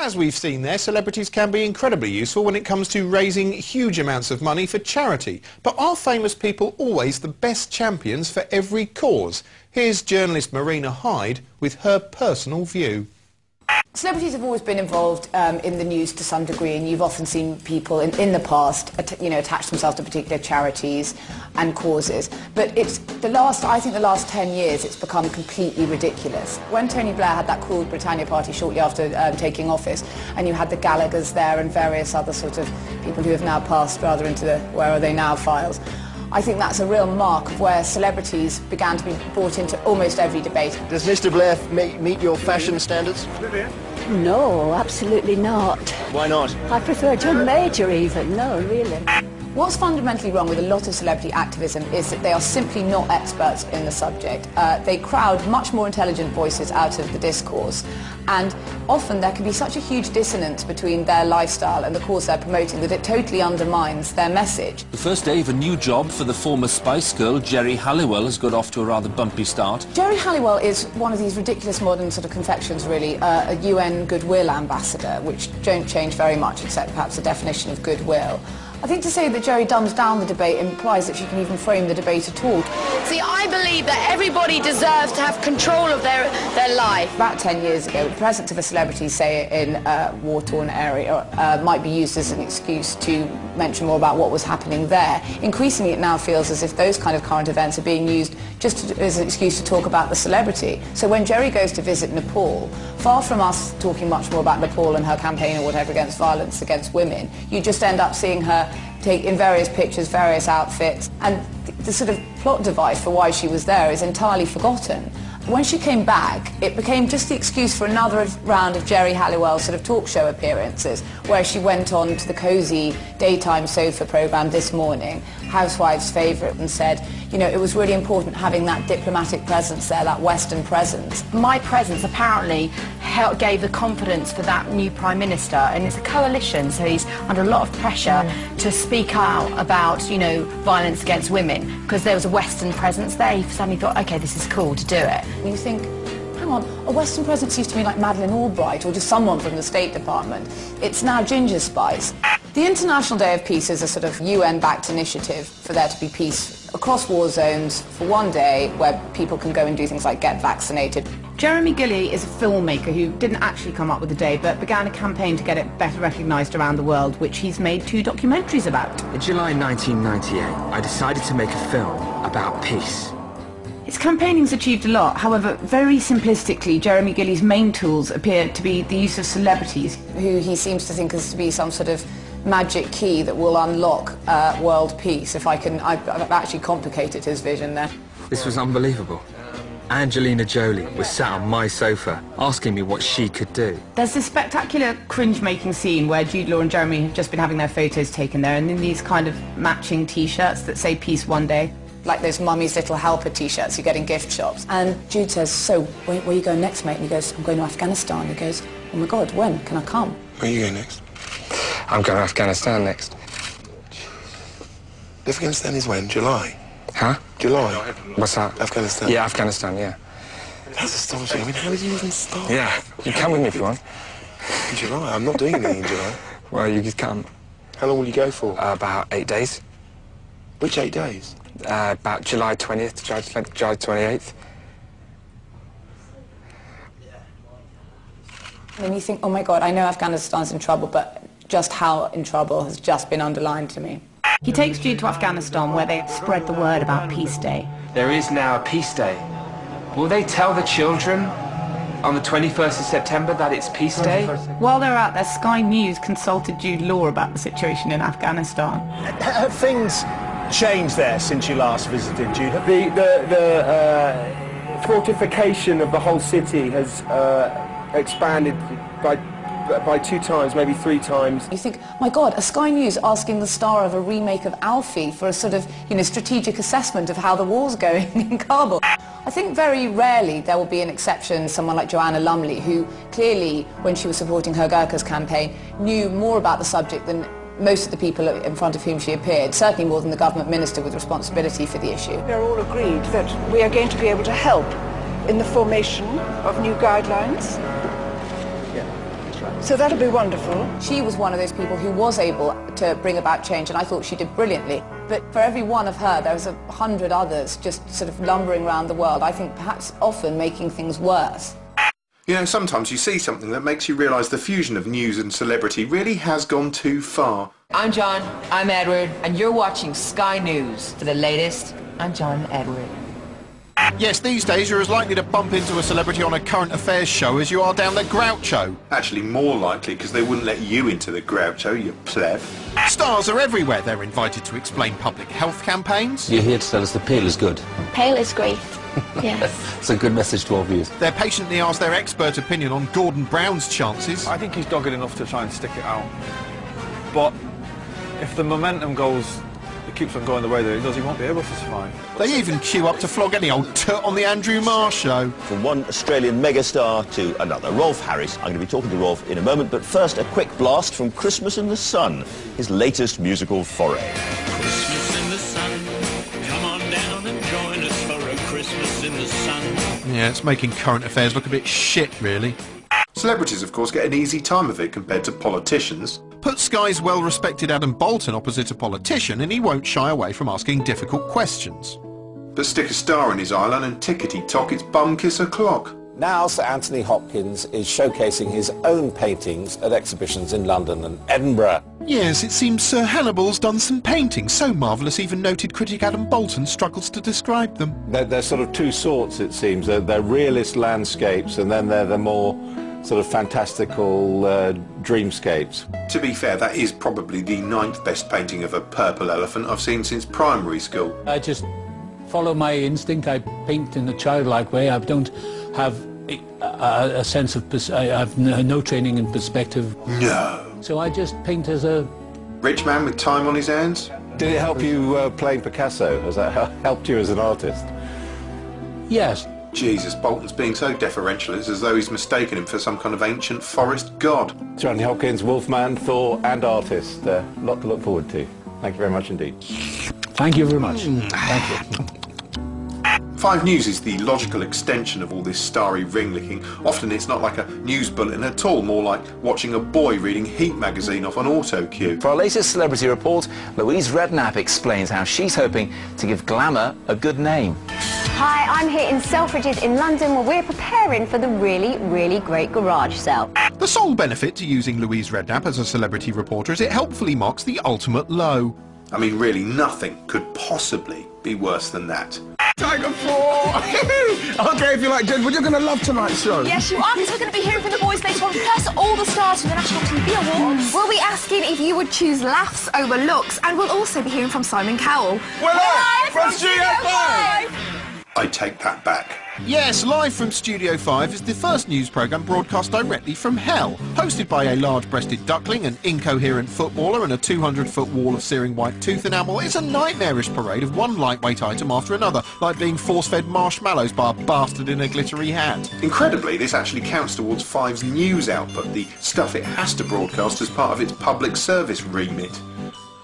As we've seen there, celebrities can be incredibly useful when it comes to raising huge amounts of money for charity. But are famous people always the best champions for every cause? Here's journalist Marina Hyde with her personal view. Celebrities have always been involved in the news to some degree, and you've often seen people in the past, attach themselves to particular charities and causes. But I think the last 10 years, it's become completely ridiculous. When Tony Blair had that called Britannia party shortly after taking office, and you had the Gallaghers there and various other sort of people who have now passed rather into the where are they now files, I think that's a real mark of where celebrities began to be brought into almost every debate. Does Mr. Blair meet your fashion standards? No, absolutely not. Why not? I prefer John Major even. No, really. What's fundamentally wrong with a lot of celebrity activism is that they are simply not experts in the subject. They crowd much more intelligent voices out of the discourse, and often there can be such a huge dissonance between their lifestyle and the cause they're promoting that it totally undermines their message. The first day of a new job for the former Spice Girl, Geri Halliwell, has got off to a rather bumpy start. Geri Halliwell is one of these ridiculous modern sort of confections, really, a UN goodwill ambassador, which don't change very much except perhaps the definition of goodwill. I think to say that Geri dumbs down the debate implies that she can even frame the debate at all. See, I believe that everybody deserves to have control of their life. About 10 years ago, the presence of a celebrity, say, in a war-torn area, might be used as an excuse to mention more about what was happening there. Increasingly, it now feels as if those kind of current events are being used just as an excuse to talk about the celebrity. So when Geri goes to visit Nepal, far from us talking much more about Nepal and her campaign or whatever against violence against women, you just end up seeing her take in various pictures, various outfits, and the sort of plot device for why she was there is entirely forgotten. When she came back, it became just the excuse for another round of Geri Halliwell's sort of talk show appearances, where she went on to the cosy daytime sofa programme This Morning, Housewives' favourite, and said, it was really important having that diplomatic presence there, that Western presence. My presence apparently gave the confidence for that new Prime Minister, and it's a coalition, so he's under a lot of pressure to speak out about, violence against women, because there was a Western presence there. He suddenly thought, OK, this is cool to do it. You think, hang on, a Western presence used to be like Madeleine Albright or just someone from the State Department. It's now Ginger Spice. The International Day of Peace is a sort of UN-backed initiative for there to be peace across war zones for one day where people can go and do things like get vaccinated. Jeremy Gilley is a filmmaker who didn't actually come up with the day but began a campaign to get it better recognised around the world, which he's made 2 documentaries about. In July 1998, I decided to make a film about peace. His campaigning's achieved a lot. However, very simplistically, Jeremy Gilley's main tools appear to be the use of celebrities, who he seems to think is to be some sort of magic key that will unlock world peace. I've actually complicated his vision there. This was unbelievable. Angelina Jolie was sat on my sofa asking me what she could do. There's this spectacular cringe-making scene where Jude Law and Jeremy have just been having their photos taken there, and in these kind of matching T-shirts that say peace one day. Like those Mummy's Little Helper T-shirts you get in gift shops. And Jude says, so, where are you going next, mate? And he goes, I'm going to Afghanistan. He goes, oh my God, when? Can I come? Where are you going next? I'm going to Afghanistan next. Afghanistan is when? July? Huh? July? What's that? Afghanistan? Yeah, Afghanistan, yeah. That's astonishing. I mean, how did you even start? Yeah, you can come with me if you want. In July? I'm not doing anything in July. Well, you could come. How long will you go for? About 8 days. Which 8 days? About July 20th to July 28th. And you think, oh my God, I know Afghanistan's in trouble, but just how in trouble has just been underlined to me. He takes Jude to Afghanistan, where they spread the word about Peace Day. There is now a Peace Day. Will they tell the children on the 21st of September that it's Peace Day? While they're out there, Sky News consulted Jude Law about the situation in Afghanistan. Have things changed there since you last visited, Jude? The fortification of the whole city has expanded by 2 times, maybe 3 times. You think, my God, a Sky News asking the star of a remake of Alfie for a sort of, strategic assessment of how the war's going in Kabul. I think very rarely there will be an exception, someone like Joanna Lumley, who clearly, when she was supporting her Gurkhas campaign, knew more about the subject than most of the people in front of whom she appeared, certainly more than the government minister with responsibility for the issue. We are all agreed that we are going to be able to help in the formation of new guidelines. So that'll be wonderful. She was one of those people who was able to bring about change, and I thought she did brilliantly. But for every one of her, there was 100 others just sort of lumbering around the world, I think perhaps often making things worse. You know, sometimes you see something that makes you realise the fusion of news and celebrity really has gone too far. I'm John, I'm Edward, and you're watching Sky News. For the latest, I'm John Edward. Yes, these days you're as likely to bump into a celebrity on a current affairs show as you are down the Groucho. Actually more likely, because they wouldn't let you into the Groucho, you pleb. Stars are everywhere. They're invited to explain public health campaigns. You're here to tell us the peel is good. Pale is great. Yes. It's a good message to all viewers. They're patiently asked their expert opinion on Gordon Brown's chances. I think he's dogged enough to try and stick it out. But if the momentum goes, it keeps on going the way that it does, he won't be able to survive. They even queue up to flog any old tut on the Andrew Marr show. From one Australian megastar to another, Rolf Harris. I'm going to be talking to Rolf in a moment, but first a quick blast from Christmas in the Sun, his latest musical foray. Christmas in the sun, come on down and join us for a Christmas in the sun. Yeah, it's making current affairs look a bit shit, really. Celebrities, of course, get an easy time of it compared to politicians. Put Sky's well-respected Adam Bolton opposite a politician and he won't shy away from asking difficult questions. But stick a star in his island and tickety-tock, it's bum kiss o'clock. Now Sir Anthony Hopkins is showcasing his own paintings at exhibitions in London and Edinburgh. Yes, it seems Sir Hannibal's done some paintings so marvellous even noted critic Adam Bolton struggles to describe them. They're sort of two sorts, it seems. They're realist landscapes and then they're the more sort of fantastical dreamscapes. To be fair, that is probably the 9th best painting of a purple elephant I've seen since primary school. I just follow my instinct. I paint in a childlike way. I don't have a sense of... I have no training in perspective. No. So I just paint as a... Rich man with time on his hands? Did it help you playing Picasso? Has that helped you as an artist? Yes. Jesus, Bolton's being so deferential, it's as though he's mistaken him for some kind of ancient forest god. Sir Anthony Hopkins, Wolfman, Thor and artist. A lot to look forward to. Thank you very much indeed. Thank you very much. Thank you. 5 News is the logical extension of all this starry ring-licking. Often it's not like a news bulletin at all, more like watching a boy reading Heat magazine off an auto cue. For our latest celebrity report, Louise Redknapp explains how she's hoping to give glamour a good name. Hi, I'm here in Selfridges in London where we're preparing for the really great garage sale. The sole benefit to using Louise Redknapp as a celebrity reporter is it helpfully marks the ultimate low. I mean, really, nothing could possibly be worse than that. Tiger 4! Okay, if you like, Jen, well, you're going to love tonight's show. Yes, you are, because we're going to be hearing from the boys later on, plus all the stars from the National TV Awards. We'll be asking if you would choose laughs over looks, and we'll also be hearing from Simon Cowell. We're live from Studio 5! I take that back. Yes, Live from Studio 5 is the first news programme broadcast directly from hell. Hosted by a large-breasted duckling, an incoherent footballer and a 200-foot wall of searing white tooth enamel, it's a nightmarish parade of one lightweight item after another, like being force-fed marshmallows by a bastard in a glittery hat. Incredibly, this actually counts towards 5's news output, the stuff it has to broadcast as part of its public service remit.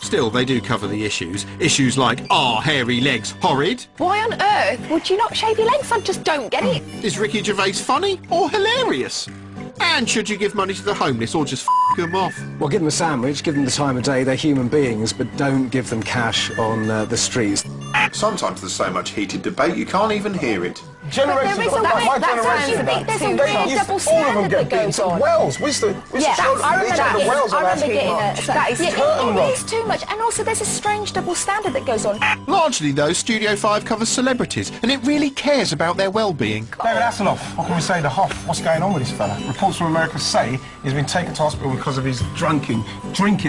Still, they do cover the issues. Issues like, are hairy legs horrid? Why on earth would you not shave your legs? I just don't get it. Is Ricky Gervais funny or hilarious? And should you give money to the homeless or just f*** them off? Well, give them a sandwich, give them the time of day, they're human beings, but don't give them cash on the streets. Sometimes there's so much heated debate you can't even hear it. Generations of my generation, there's a weird double standard that goes on. Wells, we used to show each other Wells on our skate marks. That is it is too much, and also there's a strange double standard that goes on. Largely, though, Studio 5 covers celebrities, and it really cares about their well-being. David Hasselhoff, what can we say? The Hoff, what's going on with this fella? Reports from America say he's been taken to hospital because of his drinking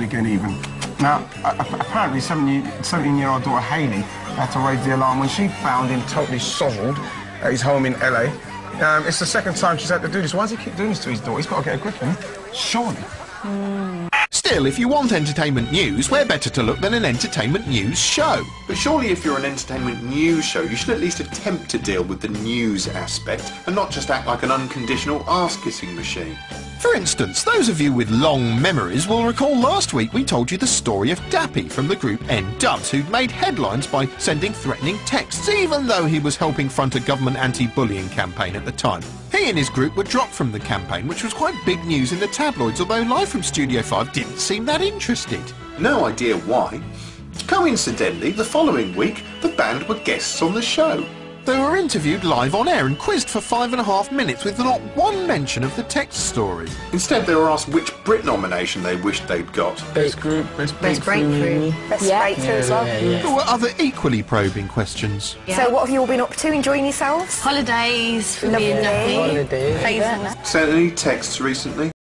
again even. Now, apparently 17-year-old daughter Hayley had to raise the alarm when she found him totally sozzled at his home in LA. It's the second time she's had to do this. Why does he keep doing this to his daughter? He's got to get a grip on him. Surely. Still, if you want entertainment news, where better to look than an entertainment news show? But surely if you're an entertainment news show, you should at least attempt to deal with the news aspect and not just act like an unconditional ass-kissing machine. For instance, those of you with long memories will recall last week we told you the story of Dappy from the group N-Dubs, who'd made headlines by sending threatening texts, even though he was helping front a government anti-bullying campaign at the time. He He and his group were dropped from the campaign, which was quite big news in the tabloids, although Live from Studio 5 didn't seem that interested. No idea why. Coincidentally, the following week, the band were guests on the show. They were interviewed live on air and quizzed for 5.5 minutes with not one mention of the text story. Instead, they were asked which Brit nomination they wished they'd got. Best group, best breakthrough. Best breakthrough as well. There were other equally probing questions. So what have you all been up to? Enjoying yourselves? Holidays for me and Duffy. Holidays. Sent any texts recently?